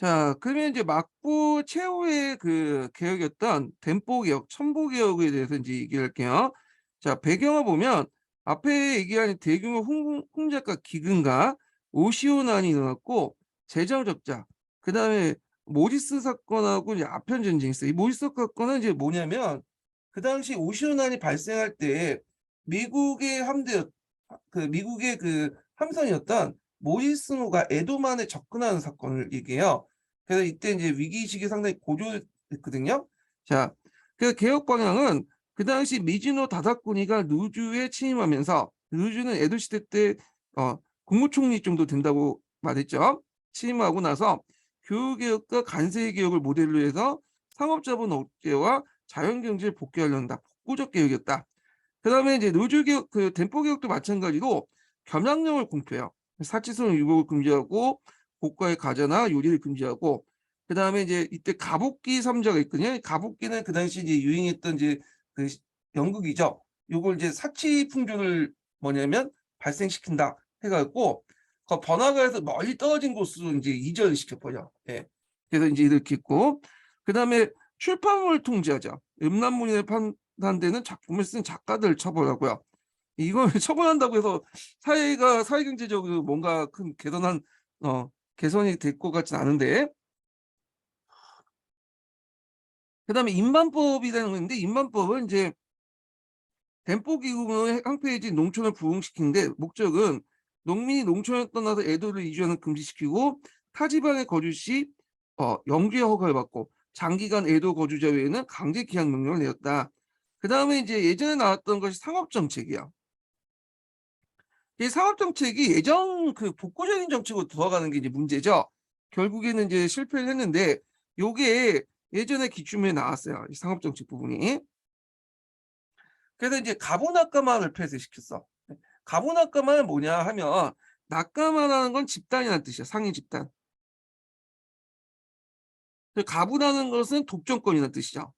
자, 그러면 이제 막부 최후의 그 개혁이었던 덴포 개혁, 첨보 개혁에 대해서 이제 얘기할게요. 자, 배경을 보면 앞에 얘기한 대규모 홍작가 기근과 오시오난이 일어났고 재정 적자, 그다음에 모리스 사건하고 이제 아편 전쟁이 있어요. 이 모리스 사건은 이제 뭐냐면 그 당시 오시오난이 발생할 때 미국의 함대 미국의 그 함선이었던 모리스노가 에도만에 접근하는 사건을 얘기해요. 그래서 이때 이제 위기의식이 상당히 고조됐거든요. 자, 그 개혁 방향은 그 당시 미즈노 다다쿠니가 루주에 침입하면서, 루주는 에도 시대 때 국무총리 정도 된다고 말했죠. 침입하고 나서 교육개혁과 관세개혁을 모델로 해서 상업자본 억제와 자연경제를 복귀하려는 복구적 개혁이었다. 그다음에 이제 노조 개혁, 그 덴포 개혁도 마찬가지로 겸양령을 공표해요. 사치성 유복을 금지하고 고가의 과자나 요리를 금지하고, 그다음에 이제 이때 가복기 삼자가 있거든요. 가복기는 그 당시 이제 유행했던 이제 그 연극이죠. 요걸 이제 사치 풍조를 뭐냐면 발생시킨다 해갖고 그 번화가에서 멀리 떨어진 곳으로 이제 이전을 시켜버려. 예. 그래서 이제 이렇게 있고, 그다음에 출판물을 통제하자. 음란물에 판단되는 작품을 쓴 작가들 처벌하고요. 이걸 처벌한다고 해서 사회경제적으로 뭔가 큰 개선이 될 것 같진 않은데, 그다음에 인반법이라는 건데, 인반법은 이제 덴포기금의 항폐해진 농촌을 부흥시키는데, 목적은 농민이 농촌을 떠나서 애도를 이주하는 금지시키고, 타 지방에 거주 시 영주의 허가를 받고 장기간 애도 거주자 외에는 강제 귀환 명령을 내렸다. 그다음에 이제 예전에 나왔던 것이 상업정책이야. 이 상업정책이 예전 그 복고적인 정책으로 돌아가는 게 이제 문제죠. 결국에는 이제 실패를 했는데, 요게 예전에 기출문에 나왔어요. 이 상업정책 부분이. 그래서 이제 가부낙가마를 폐쇄시켰어. 가부낙가마는 뭐냐 하면, 낙가마라는 건 집단이라는 뜻이야. 상위 집단. 가부라는 것은 독점권이라는 뜻이죠.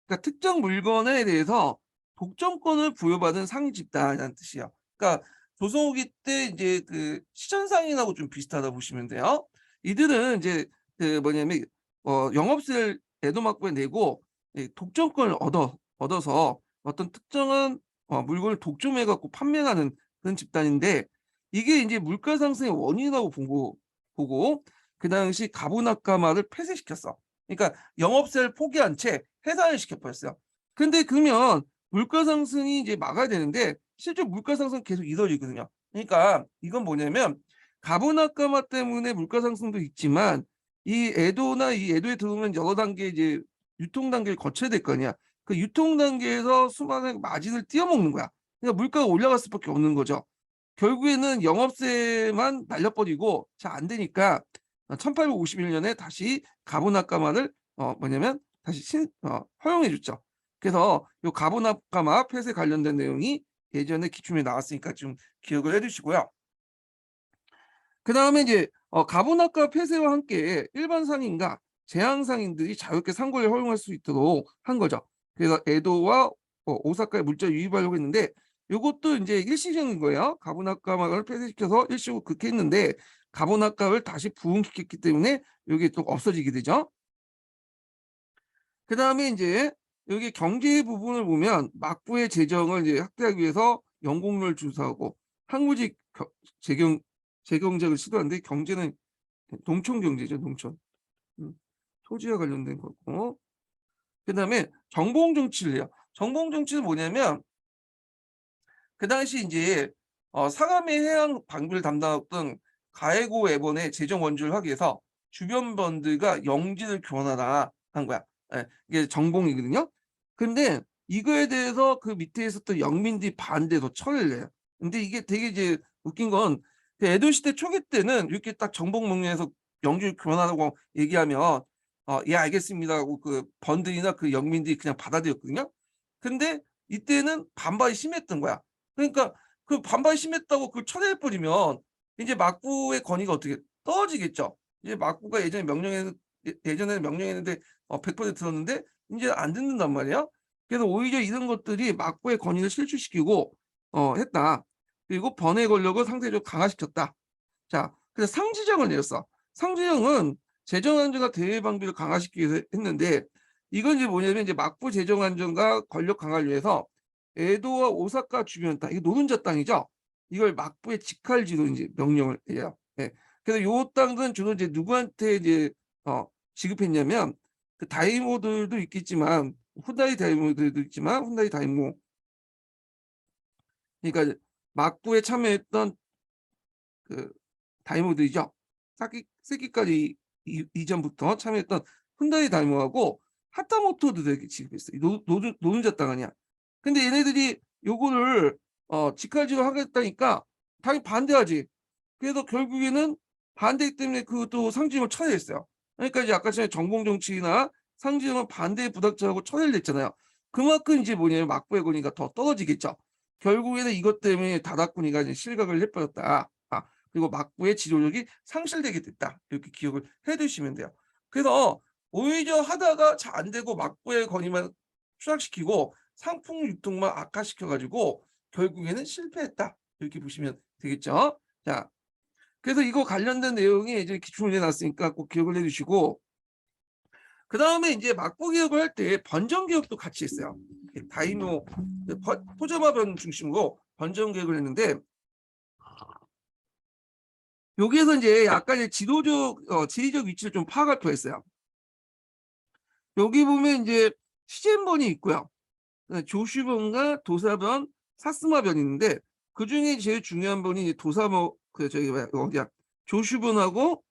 그러니까 특정 물건에 대해서 독점권을 부여받은 상위 집단이라는 뜻이에요. 그러니까 조선 후기 때 이제 그 시천상인하고 좀 비슷하다 보시면 돼요. 이들은 이제 그 뭐냐면 영업세를 애도막부에 내고 독점권을 얻어서 어떤 특정한 물건을 독점해 갖고 판매하는 그런 집단인데, 이게 이제 물가 상승의 원인이라고 보고 그 당시 가부낙가마를 폐쇄시켰어. 그러니까 영업세를 포기한 채 해산을 시켜버렸어요. 근데 그러면 물가 상승이 이제 막아야 되는데 실제 물가 상승 계속 이어지거든요. 그러니까 이건 뭐냐면, 가부낙가마 때문에 물가 상승도 있지만 이 에도에 들어오면 여러 단계 이제 유통 단계를 거쳐야 될 거 아니야. 그 유통 단계에서 수많은 마진을 띄어먹는 거야. 그러니까 물가가 올라갈 수밖에 없는 거죠. 결국에는 영업세만 날려버리고 잘 안 되니까 1851년에 다시 가부낙가마를 뭐냐면 다시 허용해 줬죠. 그래서 요 가부낙가마 폐쇄 관련된 내용이 예전에 기출문에 나왔으니까 좀 기억을 해 두시고요. 그다음에 이제 가부낙가 폐쇄와 함께 일반 상인과 재향 상인들이 자유롭게 상거래를 허용할 수 있도록 한 거죠. 그래서 에도와 오사카에 물자 유입하려고 했는데, 요것도 이제 일시적인 거예요. 가부낙가마를 폐쇄시켜서 일시적으로 그렇게 했는데, 가부낙가를 다시 부흥시켰기 때문에 요게 또 없어지게 되죠. 그다음에 이제 여기 경제 부분을 보면 막부의 재정을 이제 확대하기 위해서 연공료를 준수하고 항무직 재경제를 시도하는데, 경제는 농촌 경제죠, 농촌. 토지와 관련된 거고. 그다음에 정봉 정치를 해요. 정봉 정치는 뭐냐면 그 당시 이제 상암의 해양 방비를 담당했던 가해고 애번의 재정 원조를 하기 위해서 주변 번들과 영지를 교환하라 한 거야. 예, 이게 정봉이거든요. 근데 이거에 대해서 그 밑에 있었던 영민들이 반대해서 철회를 해요. 근데 이게 되게 이제 웃긴 건, 그 에도 시대 초기 때는 이렇게 딱 정봉 명령에서 영지를 교환하라고 얘기하면 예 알겠습니다 하고 그 번들이나 그 영민들이 그냥 받아들였거든요. 근데 이때는 반발이 심했던 거야. 그러니까 그 반발이 심했다고 그걸 철회해 버리면 이제 막부의 권위가 어떻게 떨어지겠죠. 이제 막부가 예전에는 명령했는데 100% 들었는데 이제 안 듣는단 말이야. 그래서 오히려 이런 것들이 막부의 권위를 실추시키고 했다. 그리고 번외 권력을 상대적으로 강화시켰다. 자, 그래서 상지정을 내렸어. 상주형은 재정 안정과 대외 방비를 강화시키기 위해서 했는데 이건 이제 뭐냐면 이제 막부 재정 안정과 권력 강화를 위해서 에도와 오사카 주변 땅, 이게 노른자 땅이죠. 이걸 막부의 직할지로 이제 명령을 해요. 예. 그래서 요 땅들은 주로 이제 누구한테 이제 지급했냐면 그 다이모들도 있겠지만 훈다이 다이모들도 있지만 훈다이 다이모, 그러니까 막부에 참여했던 그 다이모들이죠. 세기까지 이전부터 참여했던 훈다이 다이모하고 하타모토들에게 지급했어요. 노른자 땅 아니야. 근데 얘네들이 요거를 직할지로 하겠다니까 당연히 반대하지. 그래서 결국에는 반대 때문에 그것도 상징을 쳐내했어요. 그러니까 이제 아까 전에 정봉 정치나 상징은 반대에 부닥쳐하고 쳐내를 냈잖아요. 그만큼 이제 뭐냐면 막부의 권위가 더 떨어지겠죠. 결국에는 이것 때문에 다다쿠니가 이제 실각을 해버렸다. 그리고 막부의 지도력이 상실되게 됐다. 이렇게 기억을 해두시면 돼요. 그래서 오히려 하다가 잘 안 되고 막부의 권위만 추락시키고 상품 유통만 악화시켜가지고 결국에는 실패했다. 이렇게 보시면 되겠죠. 자, 그래서 이거 관련된 내용이 이제 기출문제 나왔으니까 꼭 기억을 해주시고, 그 다음에 이제 막부 개혁을 할 때 번정 개혁도 같이 했어요. 다이노 포자마변 중심으로 번정 개혁을 했는데 여기에서 이제 약간 이제 지리적 위치를 좀 파악할 필요가 있어요. 여기 보면 이제 시젠번이 있고요. 조슈번과 도사번, 사스마변이 있는데 그 중에 제일 중요한 번이 이제 어디야? 조슈번하고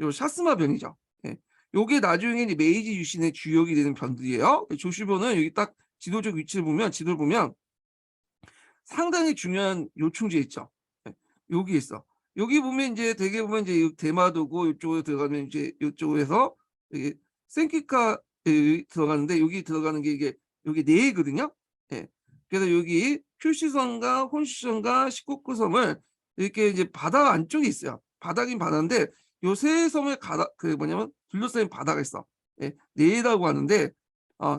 요 사스마변이죠. 예. 요게 나중에 이제 메이지 유신의 주역이 되는 변들이에요. 조슈번은 여기 딱 지도적 위치를 보면 지도를 보면 상당히 중요한 요충지에 있죠. 예. 여기 있어. 여기 보면 이제 되게 보면 이제 대마도고 이쪽으로 들어가면 이제 이쪽에서 이게 센키카에 들어가는데 여기 들어가는 게 이게 여기 네거든요. 예. 그래서 여기 큐시선과 혼시선과 시코쿠섬을 이렇게 이제 바다 안쪽에 있어요. 바닥인 바다인데 요 세 섬을 그 뭐냐면 둘러싸인 바다가 있어. 예. 네라고 하는데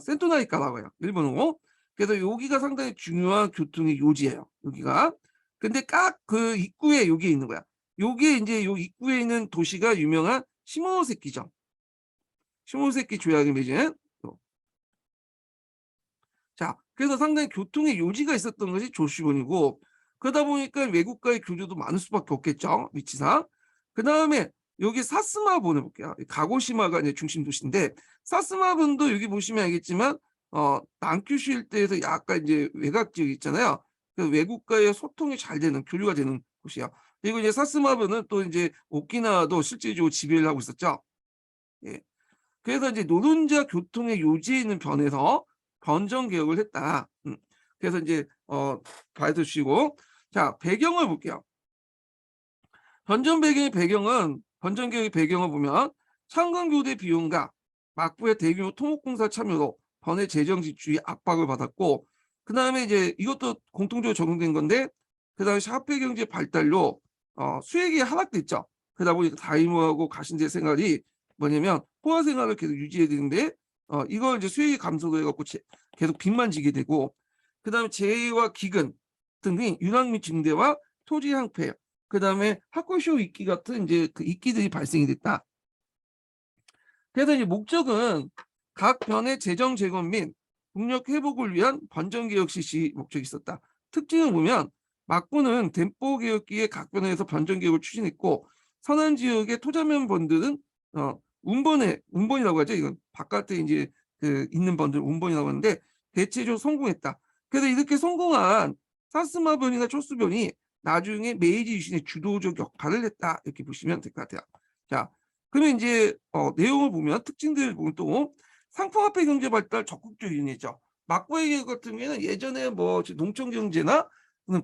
센토나이카라고 해요. 일본어로. 그래서 여기가 상당히 중요한 교통의 요지예요. 여기가. 근데 딱 그 입구에 여기 있는 거야. 요게 이제 요 입구에 있는 도시가 유명한 시모노세키죠. 시모노세키 조약을 맺은. 자, 그래서 상당히 교통의 요지가 있었던 것이 조슈본이고 그러다 보니까 외국과의 교류도 많을 수밖에 없겠죠. 위치상. 그 다음에 여기 사스마본을 볼게요. 가고시마가 이제 중심 도시인데 사스마본도 여기 보시면 알겠지만 남큐슈 일대에서 약간 이제 외곽 지역 있잖아요. 그 외국과의 소통이 잘 되는 교류가 되는 곳이에요. 그리고 이제 사스마본은 또 이제 오키나와도 실질적으로 지배를 하고 있었죠. 예. 그래서 이제 노른자 교통의 요지에 있는 변에서 변정 개혁을 했다. 그래서 이제 봐주시고 자 배경을 볼게요. 변정 개혁의 배경을 보면 창건교대 비용과 막부의 대규모 토목공사 참여로 번의 재정 지출이 압박을 받았고 그 다음에 이제 이것도 공통적으로 적용된 건데 그 다음에 화폐 경제 발달로 수익이 하락됐죠. 그러다 보니까 다이모하고 가신제 생활이 뭐냐면 포화 생활을 계속 유지해야 되는데 이걸 이제 수익이 감소도 해갖고 계속 빚만 지게 되고 그 다음에 재해와 기근 등이 윤활 및 증대와 토지 향폐 그 다음에 하쿠쇼 이끼 같은 이제 그 이끼들이 발생이 됐다. 그래서 이제 목적은 각 변의 재정 재건 및 국력 회복을 위한 번정 개혁 실시 목적이 있었다. 특징을 보면 막부는 덴포 개혁기에 각 변에서 변정 개혁을 추진했고 선한 지역의 토자면 번들은 운번이라고 하죠. 이건 바깥에 이제 그 있는 번들 운번이라고 하는데 대체적으로 성공했다. 그래서 이렇게 성공한 사스마변이나 초수변이 나중에 메이지 유신의 주도적 역할을 했다. 이렇게 보시면 될 것 같아요. 자, 그러면 이제 내용을 보면 특징들을 보면 또 상품화폐 경제 발달 적극적 이용했죠. 막부의 개혁 같은 경우에는 예전에 뭐 농촌 경제나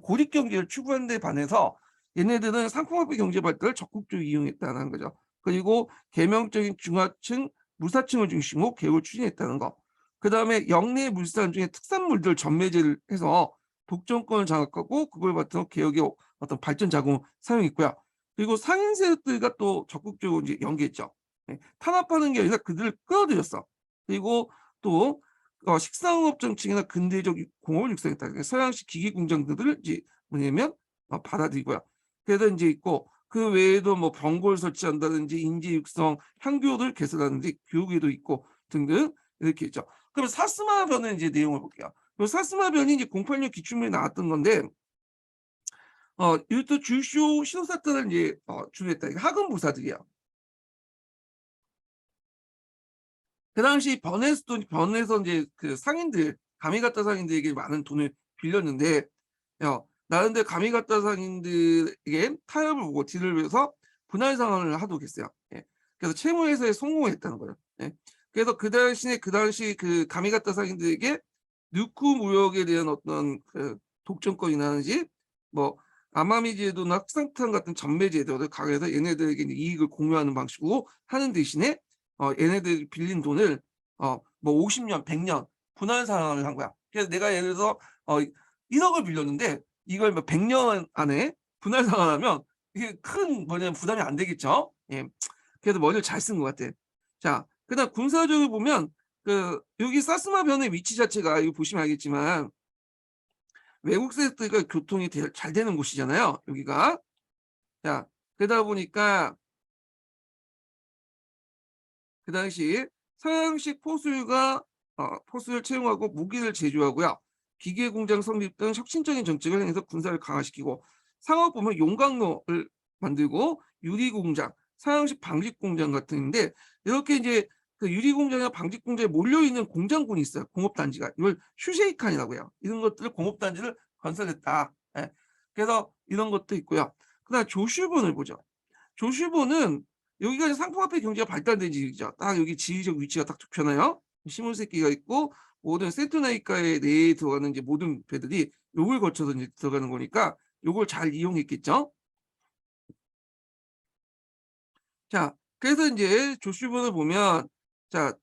고립 경제를 추구하는 데 반해서 얘네들은 상품화폐 경제 발달을 적극적으로 이용했다는 거죠. 그리고 계명적인 중하층, 무사층을 중심으로 개혁을 추진했다는 거. 그 다음에 영내 물산 중에 특산물들 전매제를 해서 독점권을 장악하고 그걸 바탕으로 개혁의 어떤 발전 자금을 사용했고요. 그리고 상인 세력들과 또 적극적으로 이제 연계했죠. 네, 탄압하는 게 아니라 그들을 끌어들였어. 그리고 또 식상업 정책이나 근대적 공업을 육성했다. 서양식 기기 공장들을 이제 뭐냐면 받아들이고요. 그래서 이제 있고 그 외에도 뭐 병골 설치한다든지 인재 육성, 향교를 개설하는지 교육에도 있고 등등 이렇게 있죠. 그럼 사스마 변의 이제 내용을 볼게요. 사스마 변이 이제 086 기출문에 나왔던 건데 이것도 주쇼 시도사건을 이제 주도했다. 이게 하급 무사들이야. 그 당시 변에서 이제 그 상인들 가미가타 상인들에게 많은 돈을 빌렸는데 나름대로 가미가타 상인들에게 타협을 보고 딜을 위해서 분할 상환을 하도록 했어요. 예. 그래서 채무회사에 성공했다는 거예요. 예. 그래서 그 당시 그 가미가타 상인들에게 누쿠 무역에 대한 어떤 그 독점권이라든지 뭐 아마미 제도나 학상탄 같은 전매 제도를 강해서 얘네들에게 이익을 공유하는 방식으로 하는 대신에 얘네들이 빌린 돈을 뭐 50년, 100년 분할 상환을 한 거야. 그래서 내가 예를 들어서 1억을 빌렸는데 이걸 뭐 100년 안에 분할 상환하면 이게 큰 뭐냐면 부담이 안 되겠죠. 예. 그래서 머리를 잘 쓴 것 같아. 자, 그다음 군사적으로 보면 그 여기 사스마 변의 위치 자체가 이거 보시면 알겠지만 외국 세력들과 교통이 잘 되는 곳이잖아요. 여기가. 자, 그러다 보니까 그 당시 서양식 포수를 채용하고 무기를 제조하고요. 기계 공장 성립 등 혁신적인 정책을 행해서 군사를 강화시키고 상업 보면 용광로를 만들고 유리 공장, 서양식 방직 공장 같은데 이렇게 이제 그 유리 공장이나 방직 공장에 몰려 있는 공장군이 있어요. 공업 단지가 이걸 슈쉐이칸이라고 해요. 이런 것들을 공업 단지를 건설했다. 예. 그래서 이런 것도 있고요. 그다음 조슈본을 보죠. 조슈보는 여기가 이제 상품화폐 경제가 발달된 지역이죠. 딱 여기 지리적 위치가 딱 좋잖아요. 시몬세키가 있고 모든 세토나이카에 내에 들어가는 이제 모든 배들이 요걸 거쳐서 이제 들어가는 거니까 요걸 잘 이용했겠죠. 자, 그래서 이제 조슈본을 보면 자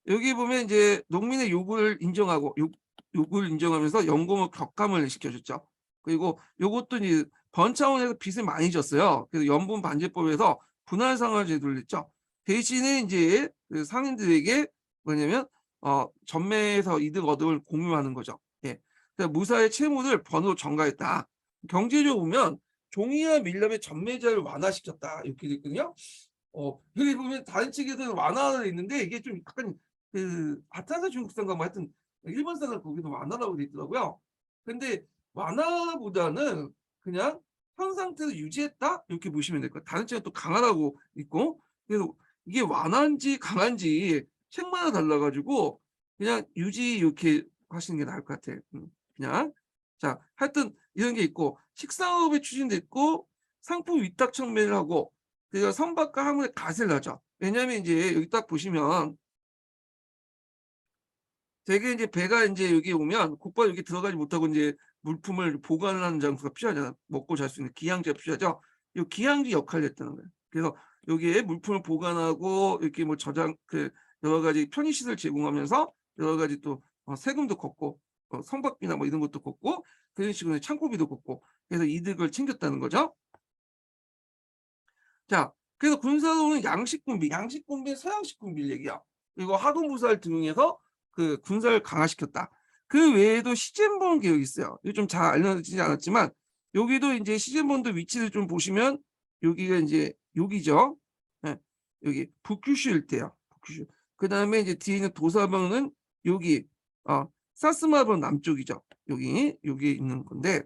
여기 보면 이제 농민의 요구를 인정하면서 연공을 격감을 시켜줬죠. 그리고 요것도 이제 번 차원에서 빚을 많이 졌어요. 그래서 연분 반제법에서 분할 상환 제도를 냈죠. 대신에 이제 그 상인들에게 뭐냐면 전매에서 이득 얻음을 공유하는 거죠. 예. 그래서 무사의 채무를 번호로 전가했다. 경제적으로 보면 종이와 밀랍의 전매자를 완화시켰다 이렇게 됐거든요. 여기 보면 다른 측에서는 완화가 있는데 이게 좀 약간 그 아타사 중국산과 뭐 하여튼 일본산을 거기도 완화라고 돼 있더라고요. 근데 완화보다는 그냥 현 상태를 유지했다 이렇게 보시면 될 것 같아요. 다른 측은 또 강하다고 있고 그래서 이게 완화인지 강한지 책마다 달라가지고 그냥 유지 이렇게 하시는 게 나을 것 같아요. 그냥 자 하여튼 이런 게 있고 식사업에 추진됐고 상품 위탁 청매를 하고 그래서 선박과 항문에 갓을 넣죠. 왜냐하면 이제 여기 딱 보시면 되게 이제 배가 이제 여기 오면 곧바로 여기 들어가지 못하고 이제 물품을 보관을 하는 장소가 필요하잖아. 먹고 잘 수 있는 기항지가 필요하죠. 이 기항지 역할을 했다는 거예요. 그래서 여기에 물품을 보관하고 이렇게 뭐 저장 그 여러 가지 편의시설 제공하면서 여러 가지 또 세금도 걷고 선박비나 뭐 이런 것도 걷고 그런 식으로 창고비도 걷고 그래서 이득을 챙겼다는 거죠. 자, 그래서 군사로는 양식 군비, 서양식 군비를 얘기야. 그리고 하도무사를 등용해서 그 군사를 강화시켰다. 그 외에도 시젠본 계획이 있어요. 이거 좀 잘 알려지지 않았지만 여기도 이제 시젠본도 위치를 좀 보시면 여기가 이제 여기죠. 네, 여기 북큐슈 일대요. 북큐슈. 그 다음에 이제 뒤에 있는 도사방은 여기 사스마본 남쪽이죠. 여기 있는 건데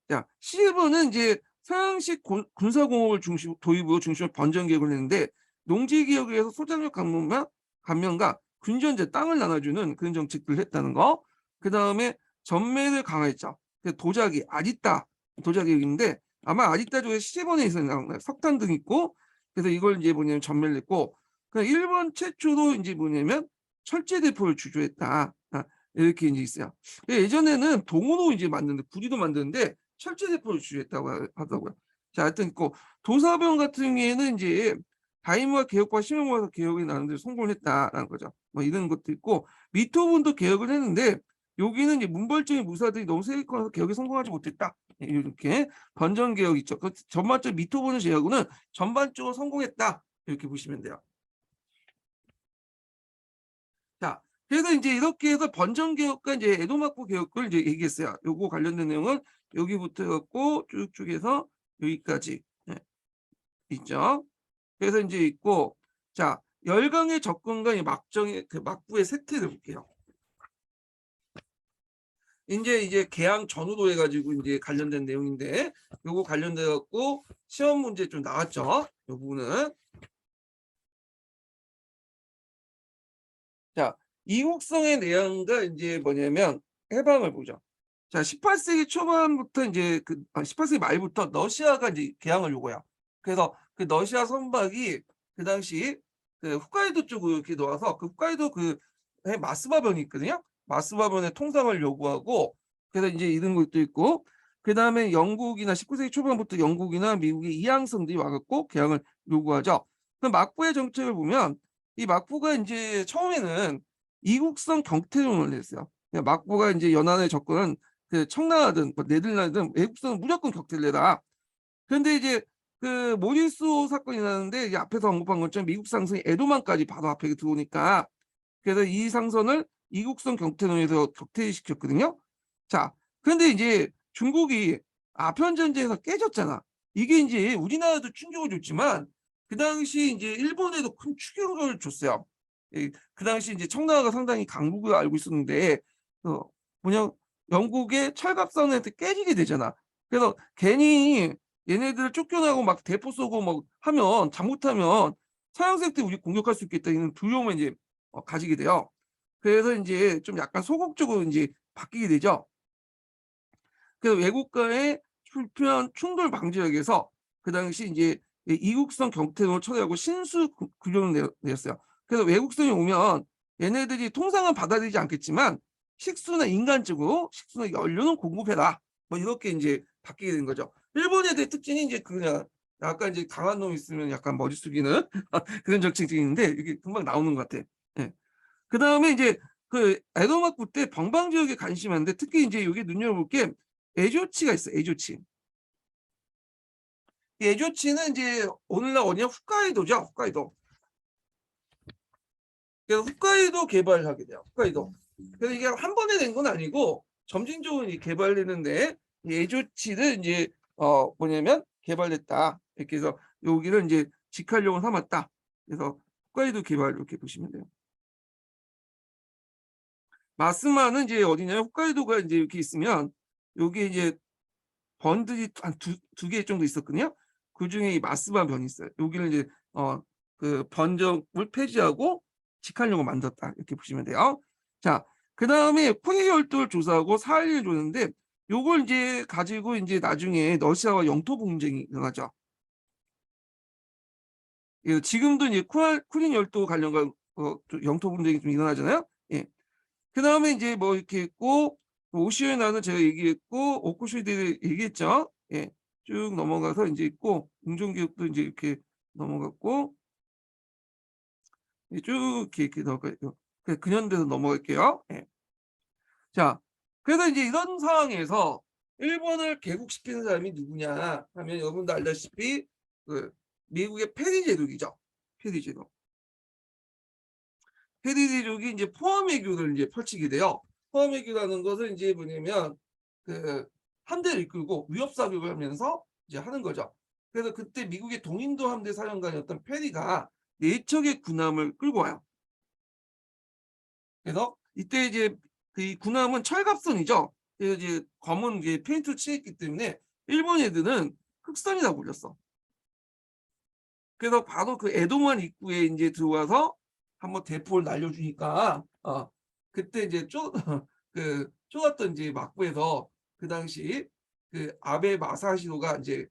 자, 시일본은 이제 서양식 군사공업을 도입으로 중심으로 번전 계획을 했는데 농지 개혁에 의해서 소장력 감면과 군전제 땅을 나눠주는 그런 정책들을 했다는 거. 그 다음에 전매를 강화했죠. 도자기 아리따 도자기인데 아마 아리따 쪽에 시제본에 있었나 석탄 등 있고 그래서 이걸 이제 뭐냐면 전매를 했고 일본 최초로 이제 뭐냐면 철제 대포를 주조했다. 이렇게 이제 있어요. 예전에는 동으로 이제 만드는데 구리도 만드는데 철제 대포를 주조했다고 하더라고요. 자, 하여튼 있고 도사병 같은 경우에는 이제 다이무와 개혁과 심해모아서 개혁이 나는데 성공을 했다라는 거죠. 뭐 이런 것도 있고 미토본도 개혁을 했는데 여기는 이제 문벌적인 무사들이 너무 세게 커서 개혁에 성공하지 못했다. 이렇게 번전 개혁 있죠. 그 전반적 미토본을 제외하고는 전반적으로 성공했다. 이렇게 보시면 돼요. 자, 그래서 이제 이렇게 해서 번전 개혁과 이제 에도마코 개혁을 이제 얘기했어요. 요거 관련된 내용은 여기부터 해갖고 쭉쭉 해서 여기까지 있죠. 그래서 이제 있고, 자, 열강의 접근과 이 막정의 그 막부의 세태를 볼게요. 이제 개항 전후로 해가지고 이제 관련된 내용인데, 요거 관련돼 갖고 시험 문제 좀 나왔죠. 요 부분은. 자, 이국성의 내용과 이제 뭐냐면 해방을 보죠. 자, 18세기 초반부터 이제 18세기 말부터 러시아가 이제 개항을 요구해요. 그래서 그 러시아 선박이 그 당시 그 홋카이도 쪽으로 이렇게 놓아서 그 홋카이도 그 마스바변이 있거든요. 마스바변의 통상을 요구하고, 그래서 이제 이런 것도 있고, 그 다음에 영국이나 19세기 초반부터 영국이나 미국의 이항성들이 와갖고 개항을 요구하죠. 그 막부의 정책을 보면 이 막부가 이제 처음에는 이국성 경태론을 냈어요. 막부가 이제 연안에 접근은 그 청나라든 뭐 네덜란드든 외국성은 무조건 격퇴를 내라. 그런데 이제 그 모리소 사건이 나는데 이제 앞에서 언급한 것처럼 미국 상선이 에도만까지 바로 앞에 들어오니까, 그래서 이 상선을 이국성 경태론에서 격퇴시켰거든요. 자, 그런데 이제 중국이 아편 전쟁에서 깨졌잖아. 이게 이제 우리나라도 충격을 줬지만 그 당시 이제 일본에도 큰 충격을 줬어요. 그 당시 이제 청나라가 상당히 강국을 알고 있었는데, 뭐냐, 영국의 철갑선한테 깨지게 되잖아. 그래서 괜히 얘네들 쫓겨나고 막 대포 쏘고 막 하면, 잘못하면 서양색 때 우리 공격할 수 있겠다 이런 두려움을 이제 가지게 돼요. 그래서 이제 좀 약간 소극적으로 이제 바뀌게 되죠. 그래서 외국과의 불필요한 충돌 방지하기 위해서 그 당시 이제 이국성 경태론을 처리하고 신수 구령을 내렸어요. 그래서 외국성이 오면 얘네들이 통상은 받아들이지 않겠지만 식수나 인간적으로 식수나 연료는 공급해라. 뭐 이렇게 이제 바뀌게 된 거죠. 일본 애들의 특징이 이제 그냥 약간 이제 강한 놈 있으면 약간 머리 숙이는 그런 정책이 있는데 이게 금방 나오는 것 같아. 예. 그 다음에 이제 그 에도막부 때 방방 지역에 관심이 많은데, 특히 이제 여기 눈여겨볼 게 에조치가 있어. 에조치. 이 에조치는 이제 오늘날 어디냐, 홋카이도죠. 홋카이도. 그래서 홋카이도 개발하게 돼요. 홋카이도. 그래서 이게 한 번에 된 건 아니고 점진적으로 개발되는데, 이 에조치를 이제 뭐냐면 개발됐다. 이렇게 해서 여기를 이제 직할용을 삼았다. 그래서 홋카이도 개발 이렇게 보시면 돼요. 마스마는 이제 어디냐면 홋카이도가 이제 이렇게 있으면 여기 이제 번들이 한 두 개 정도 있었거든요. 그 중에 이 마스마 변이 있어요. 여기를 이제 그 번적을 폐지하고 직할용을 만들었다 이렇게 보시면 돼요. 자, 그 다음에 쿠리 열도를 조사하고 사할리를 줬는데, 요걸 이제 가지고 이제 나중에 러시아와 영토 분쟁이 일어나죠. 지금도 이제 쿠린 열도 관련과 영토 분쟁이 좀 일어나잖아요. 예. 그 다음에 이제 뭐 이렇게 있고, 오시오에 나는 제가 얘기했고, 오쿠쇼에 얘기했죠. 예. 쭉 넘어가서 이제 있고, 공정교육도 이제 이렇게 넘어갔고, 쭉 이렇게 넘어갈게요. 근현대로 넘어갈게요. 예. 자, 그래서 이제 이런 상황에서 일본을 개국시키는 사람이 누구냐 하면, 여러분도 알다시피 그 미국의 페리 제독이죠. 페리 제독. 페리 제독이 이제 포함외교를 이제 펼치게 돼요. 포함외교라는 것은 이제 뭐냐면 그 함대를 이끌고 위협 사격을 하면서 이제 하는 거죠. 그래서 그때 미국의 동인도 함대 사령관이었던 페리가 4척의 군함을 끌고 와요. 그래서 이때 이제 그 군함은 철갑선이죠. 그래서 이제 검은 이제 페인트를 칠했기 때문에 일본 애들은 흑선이라고 불렸어. 그래서 바로 그 에도만 입구에 이제 들어와서 한번 대포를 날려주니까 그때 이제 그 쫄았던 이제 막부에서 그 당시 그 아베 마사시로가 이제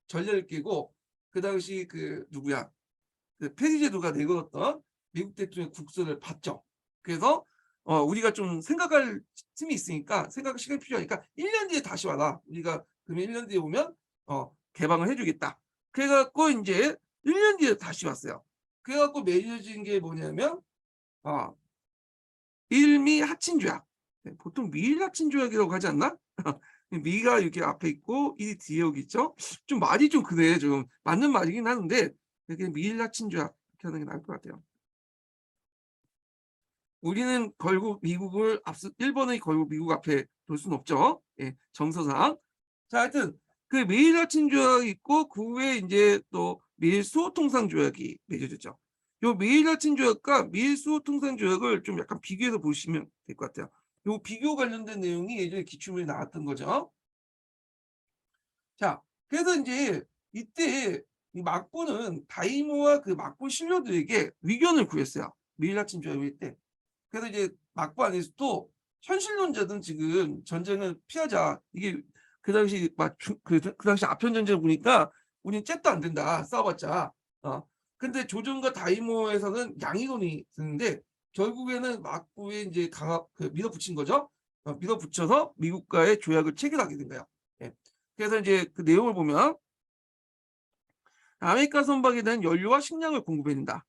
전례를 깨고, 그 당시 그 누구야, 그 페리제도가 내걸었던 미국 대통령 국서를 받죠. 그래서 우리가 좀 생각할 틈이 있으니까, 생각할 시간이 필요하니까 1년 뒤에 다시 와라. 우리가 그러면 1년 뒤에 오면 개방을 해주겠다. 그래갖고 이제 1년 뒤에 다시 왔어요. 그래갖고 맺어진 게 뭐냐면 일미 하친 조약. 보통 미일 하친 조약이라고 하지 않나? 미가 이렇게 앞에 있고 일이 뒤에 여기 있죠. 좀 말이 좀 그래. 좀 맞는 말이긴 하는데 이렇게 미일 하친 조약 이렇게 하는 게 나을 것 같아요. 우리는 결국 미국을 일본의 결국 미국 앞에 둘 수는 없죠. 예, 정서상. 자, 하여튼 그 메일라친 조약이 있고 그 후에 이제 또 메일 수호 통상 조약이 맺어졌죠. 요 메일라친 조약과 메일 수호 통상 조약을 좀 약간 비교해서 보시면 될 것 같아요. 요 비교 관련된 내용이 예전에 기출문에 나왔던 거죠. 자, 그래서 이제 이때 이 막부는 다이모와 그 막부 신료들에게 의견을 구했어요. 메일라친 조약일 때. 그래서 이제 막부 안에서도 현실론자들은 지금 전쟁을 피하자. 이게 그 당시 그 당시 아편 전쟁을 보니까 우리는 잽도 안 된다. 싸워봤자. 근데 조정과 다이모에서는 양이론이 드는데 결국에는 막부에 이제 강압 밀어붙인 거죠. 밀어붙여서 미국과의 조약을 체결하게 된 거예요. 예. 그래서 이제 그 내용을 보면 아메리카 선박에 대한 연료와 식량을 공급해야 된다.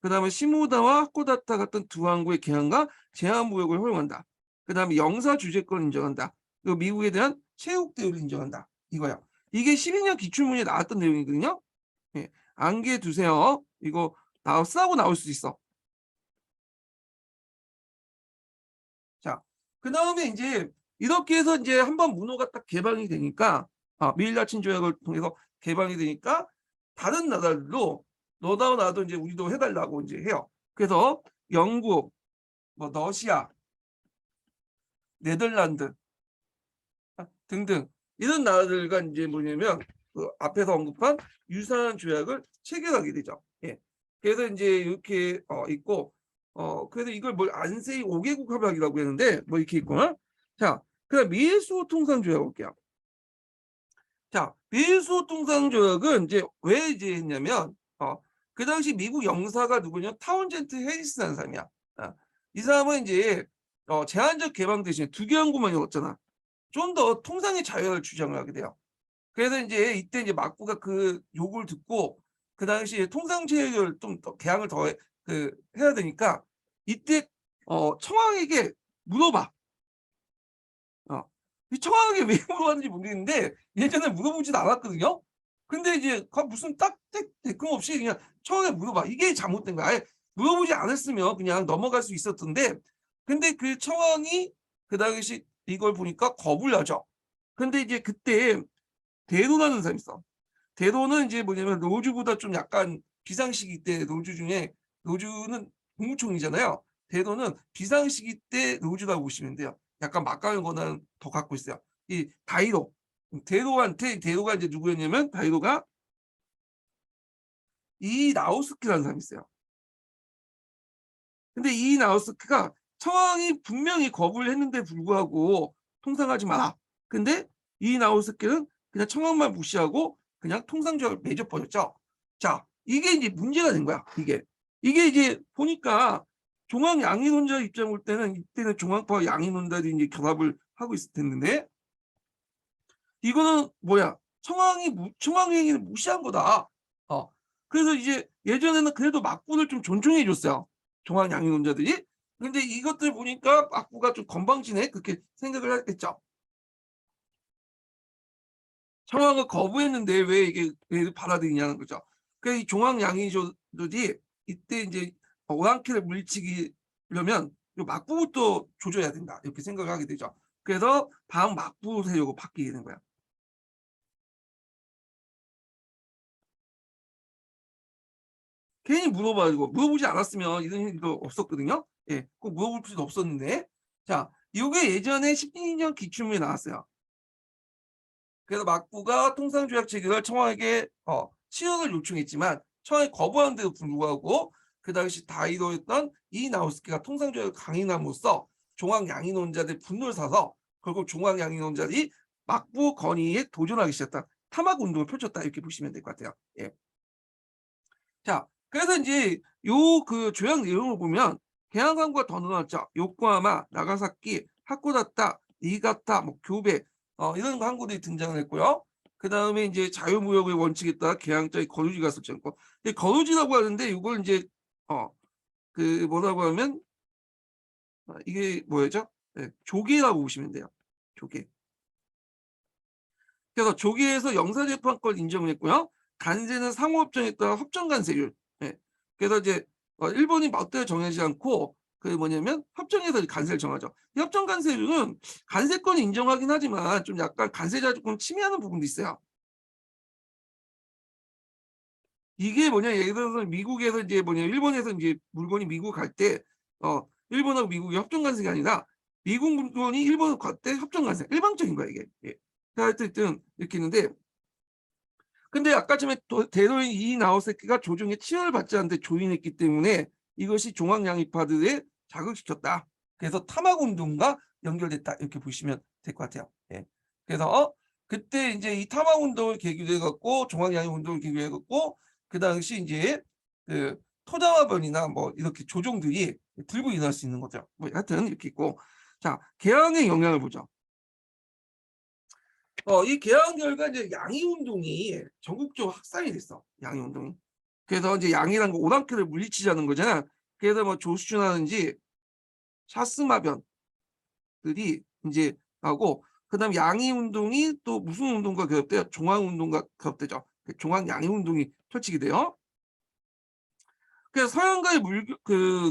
그다음에 시모다와 하코다타 같은 두 항구의 개항과 제한 무역을 허용한다. 그다음에 영사 주재권을 인정한다. 그리고 미국에 대한 체육 대우를 인정한다. 이거야. 이게 12년 기출문에 나왔던 내용이거든요. 예. 안개 두세요. 이거 쓰고 나올 수 있어. 자, 그다음에 이제 이렇게 해서 이제 한번 문호가 딱 개방이 되니까 미일라친 조약을 통해서 개방이 되니까 다른 나라들도 너다오 나도 이제 우리도 해달라고 이제 해요. 그래서 영국, 뭐 러시아, 네덜란드 등등 이런 나라들과 이제 뭐냐면 그 앞에서 언급한 유사한 조약을 체결하게 되죠. 예. 그래서 이제 이렇게 있고 그래서 이걸 뭘 안세이 5개국 협약이라고 했는데 뭐 이렇게 있구나. 자, 그다음 미일수호 통상 조약 볼게요. 자, 미일수호 통상 조약은 이제 왜 이제 했냐면 그 당시 미국 영사가 누구냐? 타운젠트 해리스라는 사람이야. 이 사람은 이제 제한적 개방 대신에 2개 항구만 열었잖아. 좀 더 통상의 자유를 주장을 하게 돼요. 그래서 이제 이때 이제 막부가 그 요구를 듣고 그 당시에 통상 체결을 좀 더 개항을 더 해야 되니까 이때 청왕에게 물어봐. 이 청왕에게 왜 물어봤는지 모르겠는데 예전에 물어보진 않았거든요. 근데 이제 무슨 대금 없이 그냥 청왕에 물어봐. 이게 잘못된 거야. 아예 물어보지 않았으면 그냥 넘어갈 수 있었던데 근데 그 청왕이 그 당시 이걸 보니까 겁을 나죠. 근데 이제 그때 대도라는 사람이 있어. 대도는 이제 뭐냐면 노주보다 좀 약간 비상시기 때 노주 중에 노주는 국무총리잖아요. 대도는 비상시기 때 노주라고 보시면 돼요. 약간 막강한 권한을 더 갖고 있어요. 이 다이도 대도가 이제 누구였냐면 다이도가 이나우스키라는 사람이 있어요. 근데 이나우스키가 청왕이 분명히 거부를 했는데 불구하고 통상하지 마라. 근데 이나우스키는 그냥 청왕만 무시하고 그냥 통상조약을 맺어버렸죠. 자, 이게 이제 문제가 된 거야. 이게 이제 보니까 종황 양인혼자 입장 볼 때는 이때는 종황파와 양인혼자들이 이제 결합을 하고 있을 텐데 이거는 뭐야? 청왕 행위를 무시한 거다. 그래서 이제 예전에는 그래도 막부를 좀 존중해 줬어요. 종황 양인혼자들이. 근데 이것들 보니까 막부가 좀 건방지네 그렇게 생각을 했겠죠. 청왕을 거부했는데 왜 이게 왜 받아들이냐는 거죠. 그이 종황 양인조들이 이때 이제 오랑캐를 물리치려면 요 막부부터 조져야 된다 이렇게 생각을 하게 되죠. 그래서 다음 막부 세력으로 바뀌게 된 거야. 괜히 물어봐가지고 물어보지 않았으면 이런 일도 없었거든요. 예, 꼭 물어볼 필요도 없었는데. 자, 이게 예전에 12년 기출문에 나왔어요. 그래서 막부가 통상조약 체결을 청와에게 시효를 요청했지만 청와에 거부한 데도 불구하고 그 당시 다이도였던 이나우스키가 통상조약을 강행함으로써 종황 양인혼자들 분노를 사서 결국 종황 양인혼자들이 막부 건의에 도전하기 시작했다. 타막 운동을 펼쳤다 이렇게 보시면 될 것 같아요. 예. 자, 그래서 이제 요 그 조약 내용을 보면 개항항구가 더 늘어났죠. 요코하마, 나가사키, 하코다타, 니가타, 뭐 교배 이런 항구들이 등장을 했고요. 그 다음에 이제 자유무역의 원칙에 따라 개항자의 거주지가 설정고 거주지라고 하는데 이걸 이제 뭐라고 하면 이게 뭐였죠? 네, 조계라고 보시면 돼요. 조계. 그래서 조계에서 영사재판권 인정을 했고요. 관세는 상호협정에 따라 협정관세율. 예. 그래서 이제 일본이 멋대로 정하지 않고 그 뭐냐면 협정에서 관세를 정하죠. 협정 관세율은 관세권을 인정하긴 하지만 좀 약간 관세 자주권 침해하는 부분도 있어요. 이게 뭐냐 예를 들어서 미국에서 이제 뭐냐 일본에서 이제 물건이 미국 갈 때 일본하고 미국이 협정 관세가 아니라 미국 물건이 일본 갈 때 협정 관세 일방적인 거야 이게. 예. 하여튼 이렇게 있는데 근데 아까 전에 대로인 이나오세키가 조정에 치열을 받지 않는데 조인했기 때문에 이것이 종합 양위파들을 자극시켰다. 그래서 타막 운동과 연결됐다 이렇게 보시면 될 것 같아요. 예. 그래서 그때 이제 이 타막 운동을 계기로 해갖고 종합 양위 운동을 계기로 해갖고 그 당시 이제 그 토자화변이나 뭐 이렇게 조종들이 들고 일어날 수 있는 거죠. 뭐 하여튼 이렇게 있고 자 개항의 영향을 보죠. 이 개항 결과 이제 양위 운동이 전국적으로 확산이 됐어. 양위 운동이. 그래서 이제 양이라는 거 오랑캐를 물리치자는 거잖아. 그래서 뭐 조수춘하든지 샤스마변들이 이제 하고 그다음 양위 운동이 또 무슨 운동과 결합돼요? 종황 운동과 결합되죠. 종황 양위 운동이 펼치게 돼요. 그래서 서양과의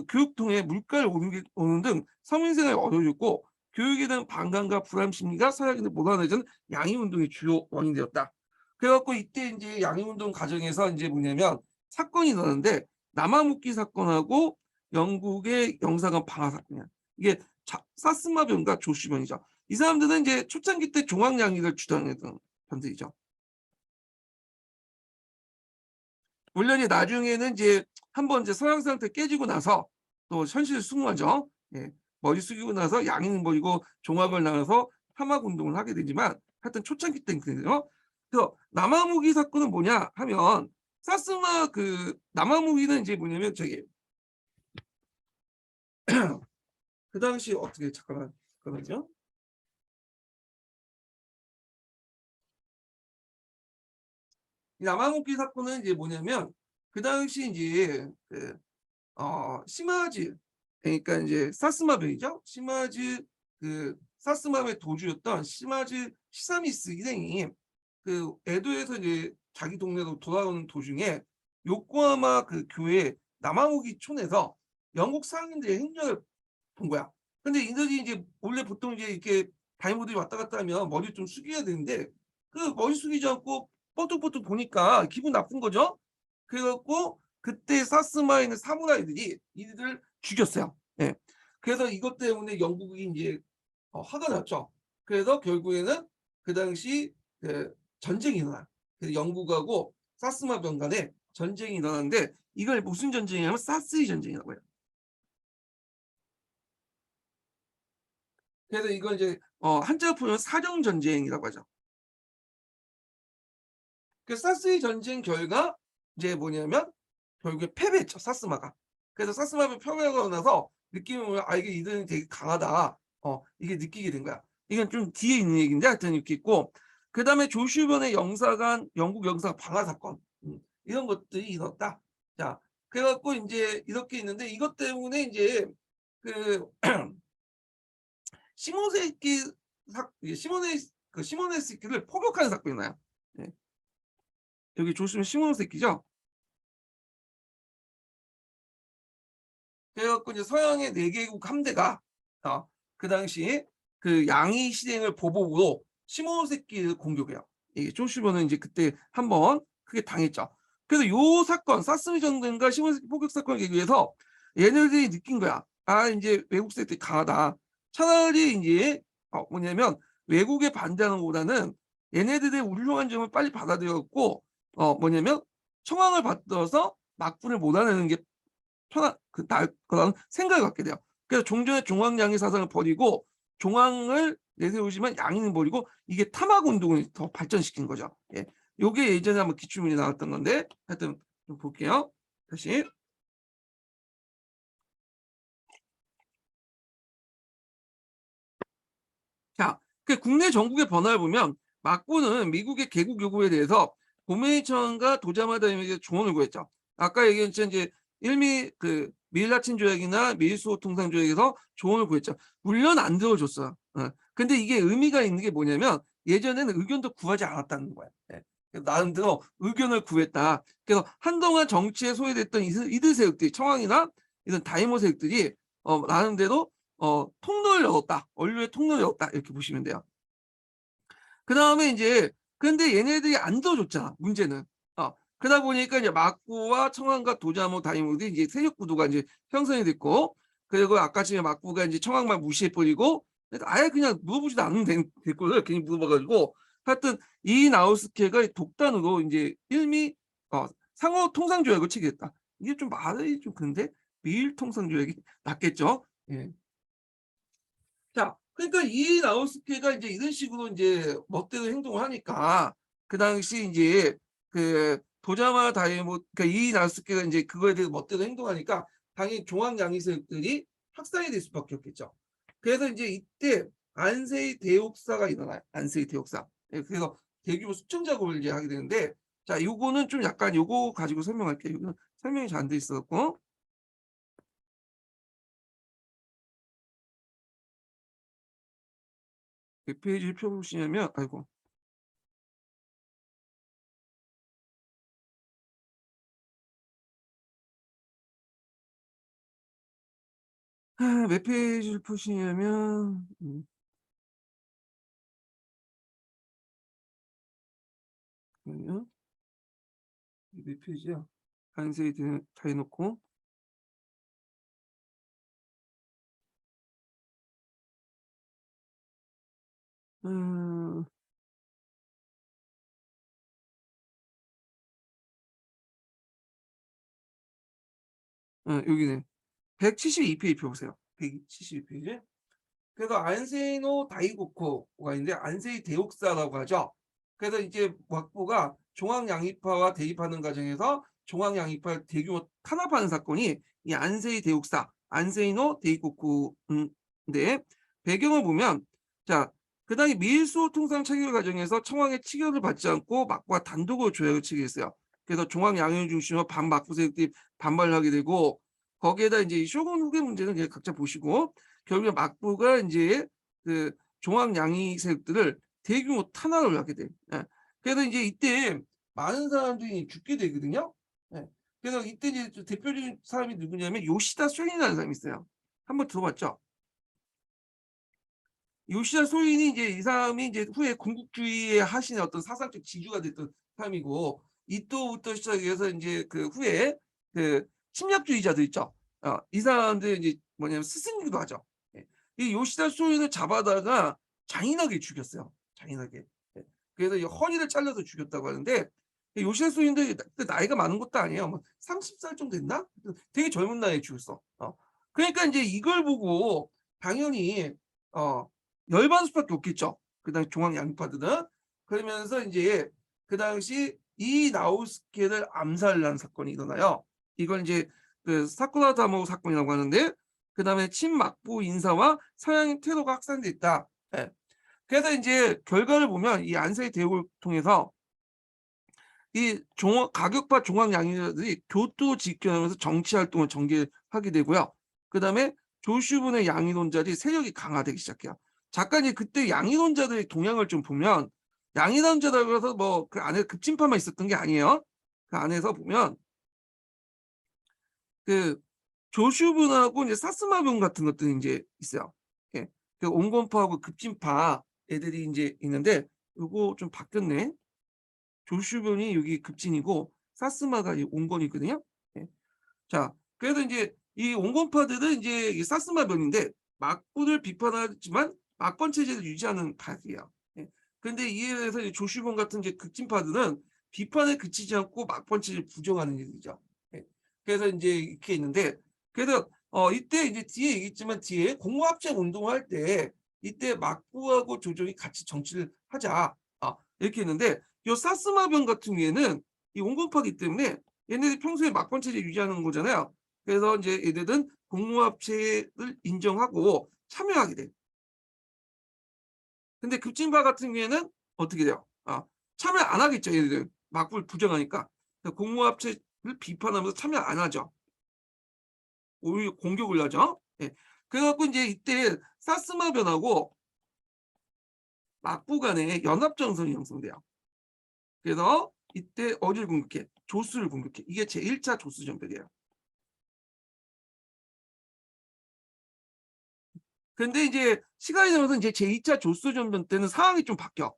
교육 통해 물가를 오르는 등 서민생활이 어려워졌고 교육에 대한 반감과 불안 심리가 서양인들 모단해진 양위 운동의 주요 원인이 되었다. 그래갖고 이때 이제 양위 운동 과정에서 이제 뭐냐면 사건이 일어났는데 남아묵기 사건하고 영국의 영사관 방화 사건이야. 이게 사스마변과 조슈변이죠. 이 사람들은 이제 초창기 때 종황양위를 주장했던 편들이죠. 물론 이제 나중에는 이제 한번 이제 서양 상태 깨지고 나서 또 현실 수긍하죠. 예. 머리 숙이고 나서 양인을 버리고 종합을 나눠서 함학 운동을 하게 되지만 하여튼 초창기 때는 그래요. 그래서 남아무기 사건은 뭐냐 하면 사스마 그 남아무기는 이제 뭐냐면 저기 그 당시 어떻게 잠깐만요. 이 남아무기 사건은 이제 뭐냐면 그 당시 이제 시마즈 그러니까 이제 사스마병이죠. 시마즈 그 사스마의 도주였던 시마즈 시사미스 일행이 그 에도에서 이제 자기 동네로 돌아오는 도중에 요코하마 그 교회 남아무기 촌에서 영국 상인들의 행렬을 본 거야. 근데 이들이 이제 원래 보통 이제 이렇게 다이모들이 왔다 갔다 하면 머리 좀 숙여야 되는데 그 머리 숙이지 않고 뻐뚝뻐뚝 보니까 기분 나쁜 거죠. 그래갖고 그때 사스마에 있는 사무라이들이 이들을 죽였어요. 예. 그래서 이것 때문에 영국이 이제 화가 났죠. 그래서 결국에는 그 당시 그 전쟁이 일어나. 그래서 영국하고 사스마병 간에 전쟁이 일어났는데 이걸 무슨 전쟁이냐면 사스의 전쟁이라고 해요. 그래서 이걸 이제 한자로 풀면 사정 전쟁이라고 하죠. 그 사스의 전쟁 결과 이제 뭐냐면 결국에 패배했죠. 사스마가. 그래서 사스마가 패배하고 나서 느낌이 뭐냐 이게 이들은 되게 강하다. 이게 느끼게 된 거야. 이건 좀 뒤에 있는 얘기인데 하여튼 이렇게 있고 그다음에 조슈변의 영사관 영국 영사 방화 사건 이런 것들이 있었다. 자, 그래갖고 이제 이렇게 있는데 이것 때문에 이제 그 시모네스키 시모네스키를 포격하는 사건이 나요. 네. 여기 조슈면 시모네스키죠. 그래갖고 이제 서양의 4개국 함대가 그 당시에 그 양위 실행을 보복으로 시모노세키를 공격해요. 이 조슈버는 이제 그때 한번 크게 당했죠. 그래서 요 사건 사스미 전쟁과 시모노세키 포격 사건을 계기해서 얘네들이 느낀 거야. 이제 외국 세력들이 강하다. 차라리 이제 뭐냐면 외국에 반대하는 것보다는 얘네들의 훌륭한 점을 빨리 받아들였고 뭐냐면 청왕을 받들어서 막군을 몰아내는 게 편한 나을 거라는 생각을 갖게 돼요. 그래서 종전의 종황양위 사상을 버리고 종황을 내세우지만 양위는 버리고 이게 탐학 운동을 더 발전시킨 거죠. 예. 요게 예전에 한번 기출문이 나왔던 건데 하여튼 좀 볼게요. 다시. 자, 그 국내 전국의 변화를 보면 막부는 미국의 개국 요구에 대해서 고메이천과 도자마다에게 조언을 구했죠. 아까 얘기했던 이제 일미 그 미일라친 조약이나 미일수호 통상 조약에서 조언을 구했죠. 물론 안 들어줬어요. 근데 이게 의미가 있는 게 뭐냐면 예전에는 의견도 구하지 않았다는 거예요. 예. 나름대로 의견을 구했다. 그래서 한동안 정치에 소외됐던 이들 세력들이 청왕이나 이런 다이모 세력들이 나름대로 통로를 열었다. 원료의 통로를 열었다. 이렇게 보시면 돼요. 그다음에 인제 근데 얘네들이 안 도와줬잖아 문제는. 그러다 보니까 이제 막부와 청왕과 도자모 다이모들이 이제 세력 구도가 인제 형성이 됐고, 그리고 아까처럼 막부가 인제 청왕만 무시해 버리고 아예 그냥 물어보지도 않으면 될 거를 괜히 물어봐 가지고 하여튼 이 나우스케가 독단으로 인제 일미 상호 통상 조약을 체결했다. 이게 좀 말이 좀 그런데 미일 통상 조약이 낫겠죠? 예. 자, 그러니까 이 나우스케가 인제 이런 식으로 인제 멋대로 행동을 하니까 그 당시 인제 그 도자마 다이모, 그러니까 이 나우스케가 인제 그거에 대해서 멋대로 행동하니까 당연히 종황 양이슬들이 확산이 될 수밖에 없겠죠. 그래서 인제 이때 안세이 대혹사가 일어나요. 안세이 대혹사. 예, 그래서 대규모 숙청 작업을 이제 하게 되는데, 자 요거는 좀 약간 요거 가지고 설명할게요. 요거는 설명이 잘 안 돼 있어 갖고 몇 페이지를 펴 보시냐면, 아이고. 몇 페이지를 펴시냐면 잠깐만요. 몇 페이지야? 안세이 다 해 놓고 음 여기네. 172 페이지 펴 보세요. 172 페이지. 그래서 안세이노 다이고코가 있는데 안세이 대옥사라고 하죠. 그래서 이제 막부가 종황양이파와 대립하는 과정에서 종황양이파를 대규모 탄압하는 사건이 이 안세이 대옥사, 안세이노 데이고쿠인데, 배경을 보면 자, 그 당시 밀수호 통상 체결 과정에서 청왕의 치결을 받지 않고 막부가 단독으로 조약을 체결했어요. 그래서 종황양을 중심으로 반막부 세력들이 반발을 하게 되고, 거기에다 이제 쇼군 후계 문제는 그냥 각자 보시고, 결국에 막부가 인제 그 종황 양이 세력들을 대규모 탄압을 하게 돼요. 예. 그래서 인제 이때 많은 사람들이 죽게 되거든요. 예. 그래서 이때 이제 좀 대표적인 사람이 누구냐면 요시다 쇼인이라는 사람이 있어요. 한번 들어봤죠? 요시다 소인이 이제 이 사람이 이제 후에 군국주의의 하신의 어떤 사상적 지주가 됐던 사람이고, 이또부터 시작해서 인제 그 후에 그 침략주의자들 있죠. 이 사람들 이제 뭐냐면 스승이기도 하죠. 예. 이 요시다 소인을 잡아다가 잔인하게 죽였어요. 잔인하게. 예. 그래서 이 허리를 잘라서 죽였다고 하는데, 이 요시다 소인도 그때 나이가 많은 것도 아니에요. 뭐 30살 정도 됐나? 되게 젊은 나이에 죽였어. 그러니까 인제 이걸 보고 당연히 어 열받을 수밖에 없겠죠. 그 당시 중앙 양파들은. 그러면서 인제 그 당시 이 나우스케를 암살한 사건이 일어나요. 이걸 인제 그 사쿠라다모 사건이라고 하는데, 그다음에 친막부 인사와 서양인 테러가 확산됐다. 예. 그래서 인제 결과를 보면 이 안세이 대국을 통해서 이 종각격파 종황 양이들이 교토 집권하면서 정치 활동을 전개하게 되고요. 그다음에 조슈분의 양이론자들이 세력이 강화되기 시작해요. 작가님 그때 양이론자들의 동향을 좀 보면, 양이론자라고 해서 뭐 그 안에 급진파만 있었던 게 아니에요. 그 안에서 보면 그 조슈분하고 이제 사스마분 같은 것들이 인제 있어요. 예. 그 온건파하고 급진파 애들이 인제 있는데, 요거 좀 바뀌었네. 조슈븐이 여기 급진이고 사스마가 이 온건이거든요. 예. 자, 그래서 인제 이 온건파들은 인제 이 사스마변인데 막부를 비판하지만 막권 체제를 유지하는 파들이에요. 예. 근데 이에 대해서 이 조슈븐 같은 이제 급진파들은 비판에 그치지 않고 막권 체제를 부정하는 일이죠. 예. 그래서 인제 이렇게 있는데, 그래서 이때 이제 뒤에 얘기했지만 뒤에 공무합작 운동을 할 때 이때 막부하고 조정이 같이 정치를 하자. 이렇게 했는데, 요 사스마병 같은 경우에는 이 온건파기 때문에 얘네들이 평소에 막권 체제 유지하는 거잖아요. 그래서 인제 얘네들은 공무합체를 인정하고 참여하게 돼요. 근데 급진파 같은 경우에는 어떻게 돼요? 참여 안 하겠죠, 얘네들은. 막부를 부정하니까. 그 공무합체를 비판하면서 참여 안 하죠. 오히려 공격을 하죠. 예. 그래 갖고 인제 이때 사스마변하고 막부 간에 연합정선이 형성돼요. 그래서 이때 어디를 공격해? 조수를 공격해. 이게 제1차 조수전별이에요. 근데 이제 시간이 지나면서 이제 제2차 조수전변 때는 상황이 좀 바뀌어.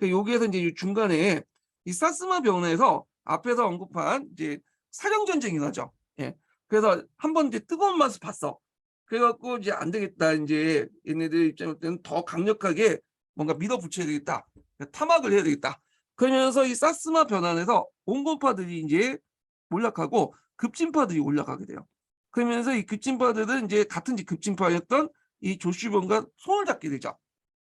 여기에서 이제 중간에 이 사스마 변에서 앞에서 언급한 이제 사령 전쟁이 나죠. 예. 그래서 한번 이제 뜨거운 맛을 봤어. 그래갖고 이제 안 되겠다. 이제 얘네들 입장에서는 더 강력하게 뭔가 밀어붙여야 되겠다. 타막을 해야 되겠다. 그러면서 이 사스마 변환에서 온건파들이 이제 몰락하고 급진파들이 올라가게 돼요. 그러면서 이 급진파들은 이제 같은 급진파였던 이 조슈번과 손을 잡게 되죠.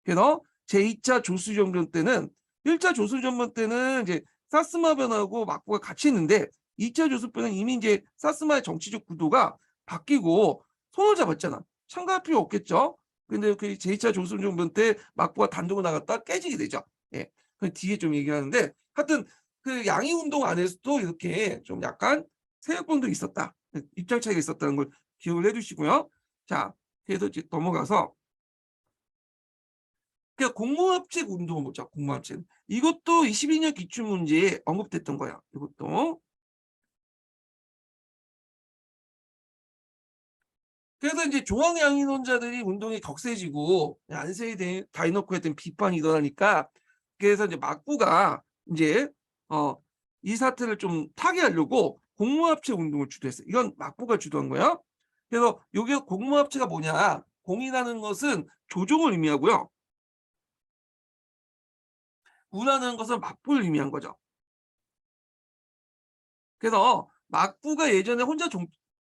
그래서 제2차 조수전변 때는 1차 조수전변 때는 이제 사스마 변하고 막부가 같이 있는데 2차 조수변은 이미 이제 사스마의 정치적 구도가 바뀌고 손을 잡았잖아. 참가할 필요 없겠죠. 근데 그 제2차 조수전변 때 막부가 단독으로 나갔다 깨지게 되죠. 예. 그 뒤에 좀 얘기하는데 하여튼 그 양이 운동 안에서도 이렇게 좀 약간 세력권도 있었다. 입장 차이가 있었다는 걸 기억을 해주시고요. 자, 그래서 이제 넘어가서 그러니까 공무합책 운동을 보자. 공무합책. 이것도 22년 기출문제에 언급됐던 거야. 이것도. 그래서 이제 중앙양인론자들이 운동이 격세지고 안세에 다 해놓고 했던 비판이 일어나니까 그래서 이제 막부가 이제 이 사태를 좀 타개하려고 공무합체 운동을 주도했어요. 이건 막부가 주도한 거야. 그래서 이게 공무합체가 뭐냐? 공이라는 것은 조종을 의미하고요. 무라는 것은 막부를 의미한 거죠. 그래서 막부가 예전에 혼자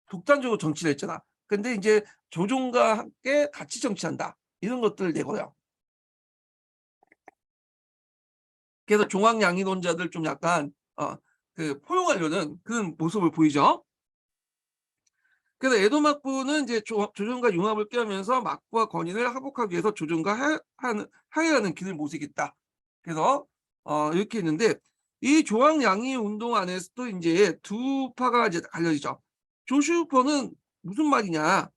독단적으로 정치를 했잖아. 근데 이제 조종과 함께 같이 정치한다. 이런 것들을 내거요. 그래서 종황양이론자들 좀 약간 그 포용하려는 그런 모습을 보이죠. 그래서 에도 막부는 이제 조정과 융합을 꾀하면서 막부와 건의를 합복하기 위해서 조정과 하해하는 길을 모색했다. 그래서 이렇게 했는데 이 조황양이 운동 안에서도 이제 두 파가 이제 갈려지죠. 조슈퍼는 무슨 말이냐?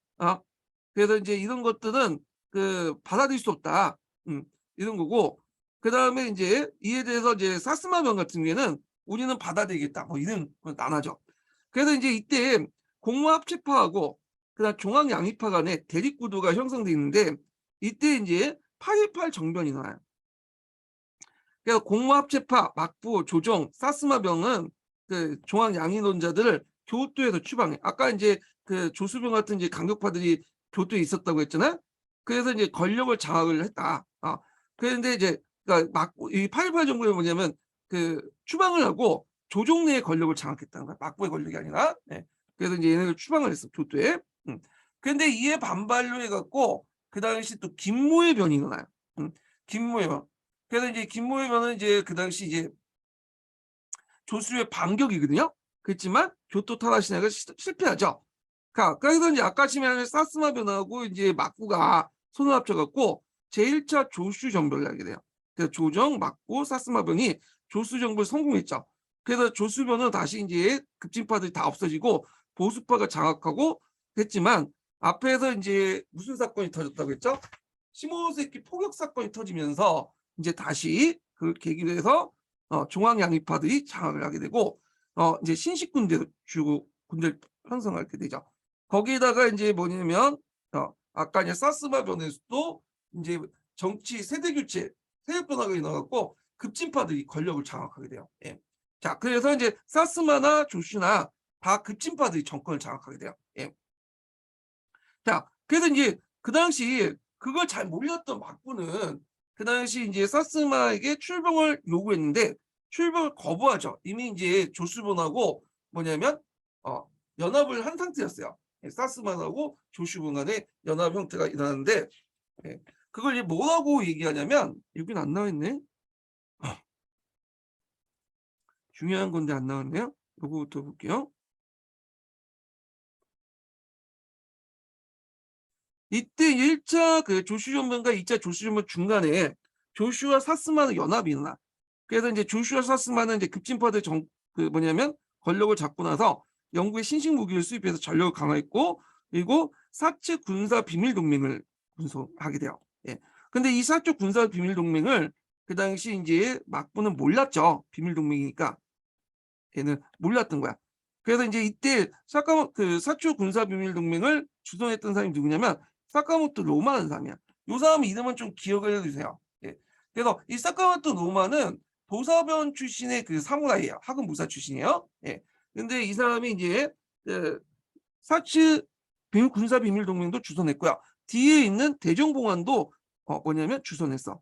그래서 이제 이런 것들은 그 받아들일 수 없다. 이런 거고. 그 다음에 이제 이에 대해서 이제 사스마병 같은 경우에는 우리는 받아들이겠다. 뭐 이런 나눠죠. 그래서 이제 이때 공무합체파하고 그다음 종합양위파 간의 대립구도가 형성돼 있는데 이때 이제 8.18 정변이 나와요. 그래서 공무합체파, 막부, 조정, 사스마병은 그 종합양위론자들을 교토에서 추방해. 아까 이제 그 조수병 같은 이제 강력파들이 교토에 있었다고 했잖아요. 그래서 이제 권력을 장악을 했다. 그런데 이제 그러니까 막부 이 8.18 정부는 뭐냐면 그 추방을 하고 조정 내의 권력을 장악했다는 거야. 막부의 권력이 아니라. 네. 그래서 이제 얘네를 추방을 했어 교토에. 그런데 이에 반발로 해갖고 그 당시 또 김모의 변이 일어나요. 김모의 변. 그래서 이제 김모의 변은 이제 그 당시 이제 조수의 반격이거든요. 그렇지만 교토 탄압 시나가 실패하죠. 그래서 이제 아까 지명한 사스마 변하고 이제 막부가 손을 합쳐갖고 제1차 조슈 정벌을 하게 돼요. 그래서 조정, 막부, 사스마 변이 조수 정벌 성공했죠. 그래서 조수변은 다시 이제 급진파들이 다 없어지고 보수파가 장악하고 했지만 앞에서 이제 무슨 사건이 터졌다고 했죠? 시모노세키 포격 사건이 터지면서 이제 다시 그 계기로 해서 중앙양위파들이 장악을 하게 되고 이제 신식 군대를 편성하게 되죠. 거기에다가 이제 뭐냐면 아까 이제 사스마 변에서도 이제 정치 세대 교체, 세력 변화가 일어나갖고 급진파들이 권력을 장악하게 돼요. 예. 자, 그래서 이제 사스마나 조슈나 다 급진파들이 정권을 장악하게 돼요. 예. 자, 그래서 이제 그 당시 그걸 잘 몰랐던 막부는 그 당시 이제 사스마에게 출병을 요구했는데 출병을 거부하죠. 이미 이제 조슈본하고 뭐냐면 연합을 한 상태였어요. 예, 사스만하고 조슈본 간의 연합 형태가 일어나는데 예, 그걸 이제 뭐라고 얘기하냐면 여기는 안 나와 있네. 중요한 건데 안 나왔네요. 요거부터 볼게요. 이때 1차 그 조슈전변과 2차 조슈전변 중간에 조슈아 사스마는 연합이 일어나. 그래서 이제 조슈아 사스마는 이제 급진파들 그 뭐냐면 권력을 잡고 나서 영국의 신식 무기를 수입해서 전력을 강화했고 그리고 사체 군사 비밀 동맹을 군소하게 돼요. 예. 근데 이 사체 군사 비밀 동맹을 그 당시 이제 막부는 몰랐죠. 비밀 동맹이니까 얘는 몰랐던 거야. 그래서 이제 이때 그 사초 군사 비밀 동맹을 주도했던 사람이 누구냐면 사카모토 로마라는 사람이야. 요 사람 이름은 좀 기억을 해주세요. 예. 그래서 이 사카모토 로마는 도사변 출신의 그 사무라이예요. 하급 무사 출신이에요. 예. 근데 이 사람이 이제 그 사츠 군사 비밀 동맹도 주선했고요. 뒤에 있는 대정봉안도 뭐냐면 주선했어.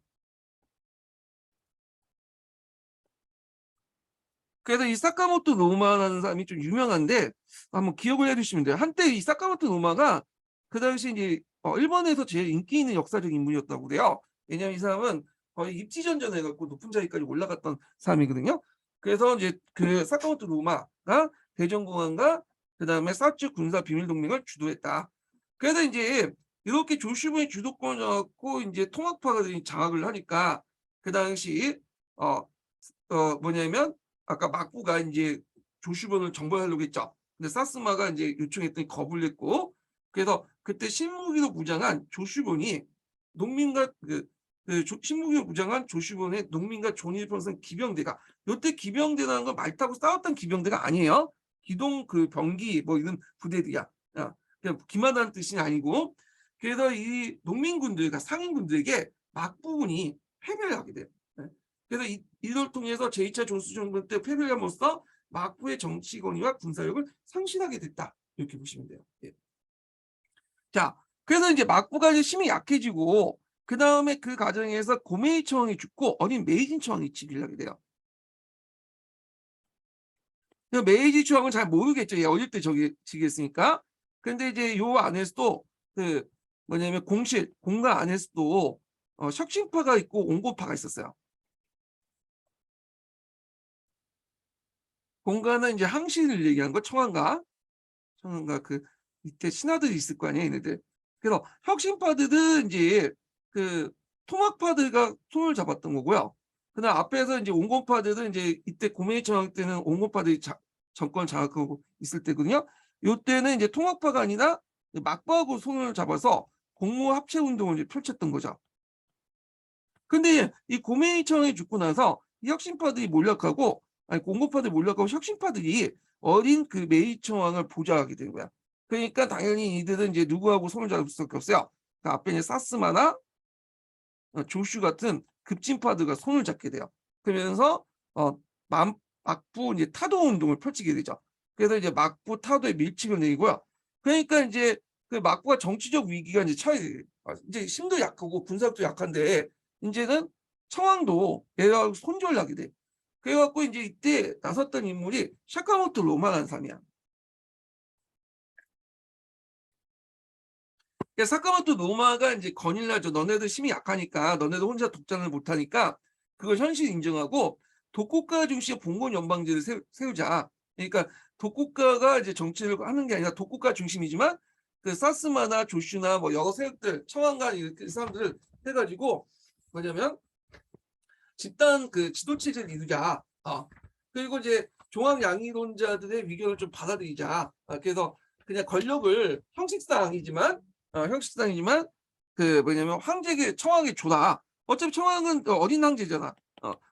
그래서 이 사카모토 노마라는 사람이 좀 유명한데 한번 기억을 해두시면 돼요. 한때 이 사카모토 노마가 그 당시 이제 일본에서 제일 인기 있는 역사적 인물이었다고 그래요. 왜냐하면 이 사람은 거의 입지전전해 갖고 높은 자리까지 올라갔던 사람이거든요. 그래서 이제 그 사카모토 노마가 대정공항과 그다음에 사츠 군사 비밀 동맹을 주도했다. 그래서 이제 이렇게 조슈분이 주도권을 잡고 이제 통합파가 장악을 하니까 그 당시 뭐냐면 아까 막부가 이제 조슈본을 정벌하려고 했죠. 근데 사스마가 이제 요청했더니 거부를 했고, 그래서 그때 신무기로 무장한 조슈본이 농민과 신무기로 무장한 조슈본의 농민과 존일평생 기병대가, 요때 기병대라는 건 말 타고 싸웠던 기병대가 아니에요. 기동 그 병기 뭐 이런 부대들이야. 그냥 기만하는 뜻이 아니고, 그래서 이 농민군들과 상인군들에게 막부군이 패배를 하게 돼요. 그래서 이를 통해서 제2차 조수정권 때 패배를 함으로써 막부의 정치 권위와 군사력을 상실하게 됐다. 이렇게 보시면 돼요. 예. 자, 그래서 이제 막부가 이제 힘이 약해지고 그 다음에 그 과정에서 고메이 청왕이 죽고 어린 메이진 청왕이 즉위를 하게 돼요. 메이지 청왕은 잘 모르겠죠. 어릴 때 저기 즉위했으니까. 근데 이제 요 안에서도 그 뭐냐면 공가 안에서도 혁신파가 있고 온고파가 있었어요. 공가는 이제 항시를 얘기한 거 청왕가 그 밑에 신하들이 있을 거 아니야 얘네들. 그래서 혁신파들은 이제 그 통합파들과 손을 잡았던 거고요. 그다음 앞에서 이제 온건파들은 이제 이때 고메이 청왕 때는 온건파들이 정권을 장악하고 있을 때거든요. 요때는 이제 통합파가 아니라 막부하고 손을 잡아서 공무 합체 운동을 이제 펼쳤던 거죠. 근데 이 고메이 청왕이 죽고 나서 이 혁신파들이 몰락하고 공고파들이 몰락하고 혁신파들이 어린 그 메이 청왕을 보좌하게 된 거야. 그러니까 당연히 이들은 이제 누구하고 손을 잡을 수밖에 없어요. 그 앞에 이제 사스마나 조슈 같은 급진파들과 손을 잡게 돼요. 그러면서 막부 이제 타도 운동을 펼치게 되죠. 그래서 이제 막부 타도에 밀치를 내리고요. 그러니까 이제 그 막부가 정치적 위기가 이제 처해 이제 힘도 약하고 군사력도 약한데 이제는 청왕도 얘가 손절을 하게 돼. 그래갖고 이제 이때 나섰던 인물이 샤카모토 로마라는 사람이야. 사카모토 노마가 이제 건일나죠. 너네들 힘이 약하니까 너네들 혼자 독장을 못하니까 그걸 현실 인정하고 독국가 중심의 봉건 연방제를 세우자. 그러니까 독국가가 이제 정치를 하는 게 아니라 독국가 중심이지만 그 사스마나 조슈나 뭐 여러 세력들 청왕가 이렇게 사람들을 해가지고 뭐냐면 집단 그 지도 체제를 이루자. 그리고 이제 종합 양이론자들의 의견을 좀 받아들이자. 그래서 그냥 권력을 형식상이지만 그 뭐냐면 황제에게 청왕에 줘라. 어차피 청왕은 어린 황제잖아.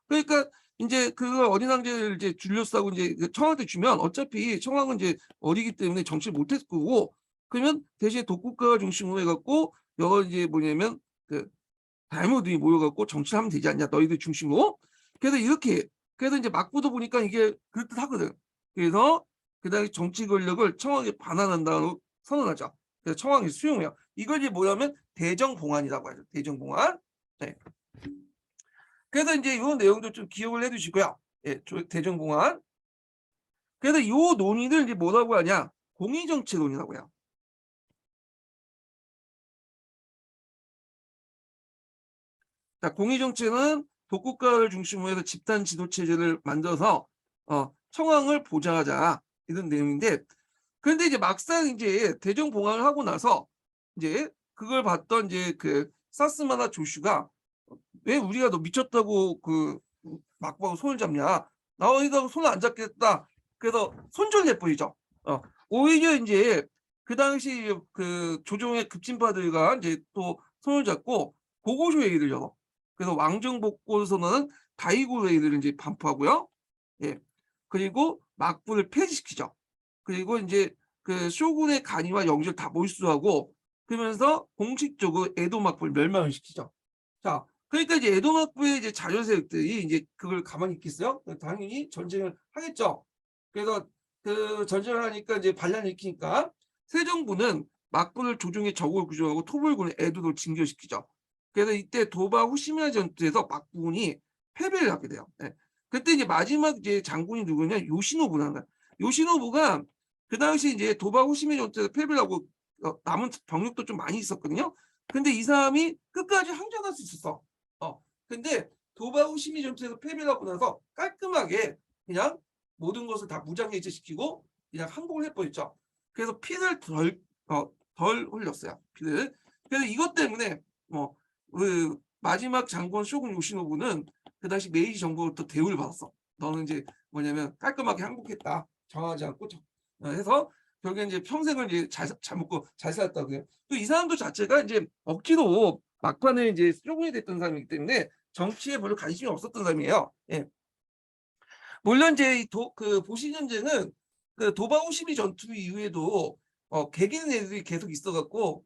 그러니까 이제 그 어린 황제를 이제 둘러싸고 이제 청왕한테 주면 어차피 청왕은 이제 어리기 때문에 정치를 못했을 거고 그러면 대신에 독국가 중심으로 해갖고 여러 이제 뭐냐면 그 다이모들이 모여갖고 정치를 하면 되지 않냐 너희들 중심으로. 그래서 이렇게 그래서 이제 막부도 보니까 이게 그럴듯하거든. 그래서 그다음에 정치 권력을 청왕에 반환한다고 선언하죠. 그래서 청왕이 수용해요. 이걸 이제 뭐냐면 대정봉안이라고 하죠. 대정봉안. 네. 그래서 이제 이 내용도 좀 기억을 해두시고요. 예, 대정봉안. 그래서 이 논의를 이제 뭐라고 하냐? 공의정치론이라고 해요. 자, 공의정치는 독국가를 중심으로 해서 집단 지도 체제를 만들어서 청왕을 보장하자 이런 내용인데, 그런데 이제 막상 이제 대정봉안을 하고 나서 이제 그걸 봤던 이제 그 사스마나 조슈가 왜 우리가 너 미쳤다고 그 막부하고 손을 잡냐? 나와이다고 손을 안 잡겠다. 그래서 손절내 버리죠. 오히려 이제 그 당시 그 조정의 급진파들과 이제 또 손을 잡고 보고쇼 회의를 열어. 그래서 왕정복권 선언은 다이고 회의를 이제 반포하고요. 예. 그리고 막부를 폐지시키죠. 그리고 이제 그 쇼군의 간이와 영주를 다 몰수하고 그러면서 공식적으로 에도 막부를 멸망을 시키죠. 자, 그러니까 이제 에도 막부의 이제 자녀 세력들이 이제 그걸 가만히 있겠어요? 당연히 전쟁을 하겠죠. 그래서 그 전쟁을 하니까 이제 반란을 일으키니까 새 정부는 막부를 조종해 적을 구조하고 토벌군을 에도로 진결시키죠. 그래서 이때 도바 후시미야 전투에서 막부군이 패배를 하게 돼요. 예. 그때 이제 마지막 이제 장군이 누구냐? 요시노부라는 거야. 요시노부가 그 당시 이제 도바 후시미야 전투에서 패배를 하고 남은 병력도 좀 많이 있었거든요. 근데 이 사람이 끝까지 항전할 수 있었어. 근데 도바 후시미 전투에서 패배를 하고 나서 깔끔하게 그냥 모든 것을 다 무장해제시키고 그냥 항복을 해버렸죠. 그래서 피를 덜 흘렸어요. 피를. 그래서 이것 때문에 그 마지막 장군 쇼군 요시노부는 그 당시 메이지 정부로부터 대우를 받았어. 너는 이제 뭐냐면 깔끔하게 항복했다. 정하지 않고 해서 결국에 이제 평생을 이제 잘 먹고 잘 살았다고 해요. 또 이 사람도 자체가 이제 억지로 막판에 이제 쇼군이 됐던 사람이기 때문에 정치에 별로 관심이 없었던 사람이에요. 예. 물론 이제 그 보시 전쟁은 그 도바오시미 전투 이후에도 개기는 애들이 계속 있어갖고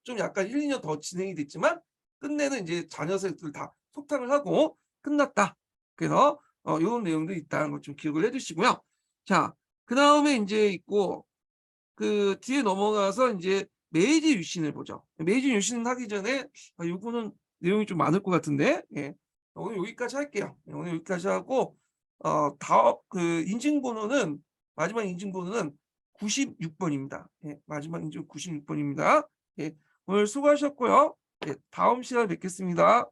좀 약간 1, 2년 더 진행이 됐지만 끝내는 이제 자녀 세력들 다 속탕을 하고 끝났다. 그래서 요런 내용도 있다는 걸 좀 기억을 해두시고요. 자, 그다음에 인제 있고 그 뒤에 넘어가서 인제 메이지 유신을 보죠. 메이지 유신 하기 전에 요거는 내용이 좀 많을 것 같은데 예. 오늘 여기까지 할게요. 오늘 여기까지 하고 그 인증번호는 마지막 인증번호는 96 번입니다. 예. 마지막 인증 96 번입니다. 예. 오늘 수고하셨고요. 예. 다음 시간에 뵙겠습니다.